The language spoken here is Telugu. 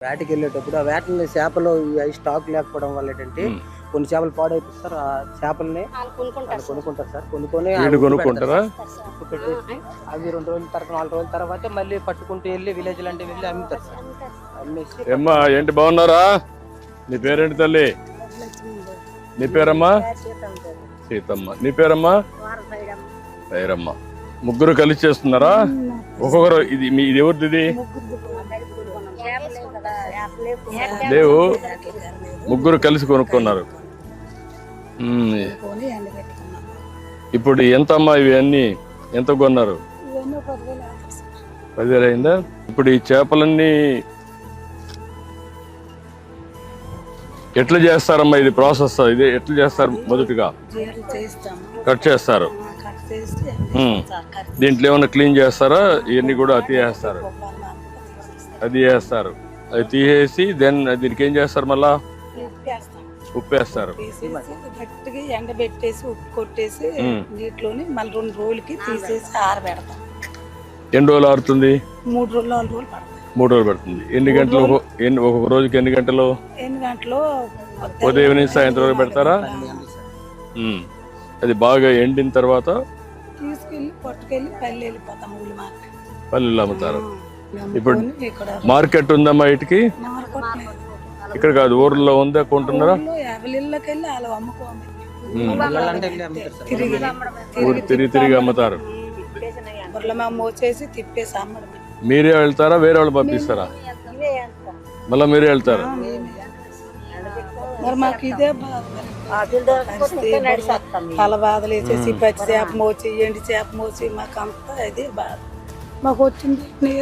వేటకి వెళ్ళేటప్పుడు ఆ వేటని చేపలు అవి స్టాక్ లేకపోవడం వల్ల ఏంటంటే కొన్ని చేపలు పాడైపోతారు. ఆ చేపల్ని కొనుక్కుంటారు సార్. కొనుక్కొని కొనుక్కుంటారా? పెట్టేసి అవి 2 రోజుల తర్వాత 4 రోజుల తర్వాత మళ్ళీ పట్టుకుంటూ వెళ్ళి విలేజ్ లాంటి వెళ్ళి అమ్ముతారు సార్. అమ్మేసి ఏమ్మా ఏంటి బాగున్నారా? నీ పేరేంటి తల్లి? నీ పేరమ్మా? సీతమ్మ. నీ పేరమ్మా? వైరమ్మ. ముగ్గురు కలిసి చేస్తున్నారా? ఒక్కొక్కరు ఇది ఎవరిది? ఇది లేవు, ముగ్గురు కలిసి కొనుక్కున్నారు. ఇప్పుడు ఎంత అమ్మా ఇవి అన్ని ఎంత కొన్నారు? 10,000 అయిందా? ఇప్పుడు ఈ చేపలన్నీ ఎట్లా చేస్తారమ్మా? ఇది ప్రాసెస్ ఇది ఎట్లా చేస్తారు? మొదటిగా కట్ చేస్తారు. దీంట్లో ఏమైనా క్లీన్ చేస్తారా? ఇవన్నీ కూడా అతి చేస్తారు, అది చేస్తారు. అది తీసేసి దీనికి ఏం చేస్తారు? మళ్ళా ఉప్పేస్తారు. గట్టిగా ఎండబెట్టేసి ఉప్పు కొట్టేసి నీటిలోని మళ్ళీ 2 రోజులకి తీసేసి ఆరబెడతాం. ఎన్ని రోజులు ఆరుతుంది? 3 రోజులు 4 రోజులు పడుతుంది. 3 రోజులు పడుతుంది. ఎన్ని గంటలు? ఒక్కొక్క రోజుకి ఎన్ని గంటలు? ఉదయం నుంచి సాయంత్రం వరకు పెడతారా? అది బాగా ఎండిన తర్వాత తీసుకెళ్ళి పట్టుకెళ్ళి పల్లె వెళ్ళిపోతాం. పల్లెలు అమ్ముతారు. ఇప్పుడు మార్కెట్ ఉందమ్మా వీటికి? ఇక్కడ కాదు, ఊర్లో ఉందా? కొంటున్నారా? ఊరు తిరిగి అమ్ముతారు. మోసేసి తిప్పేసి అమ్మడం. మీరే వెళ్తారా? వేరే వాళ్ళు పంపిస్తారా? మళ్ళీ మీరే వెళ్తారు. మరి మాకు ఇదే తల బాధలు వేసేసి పచ్చి చేప మోచి ఎండి చేప మోచి మాకు అంతా ఇదే బాధ. మాకు వచ్చింది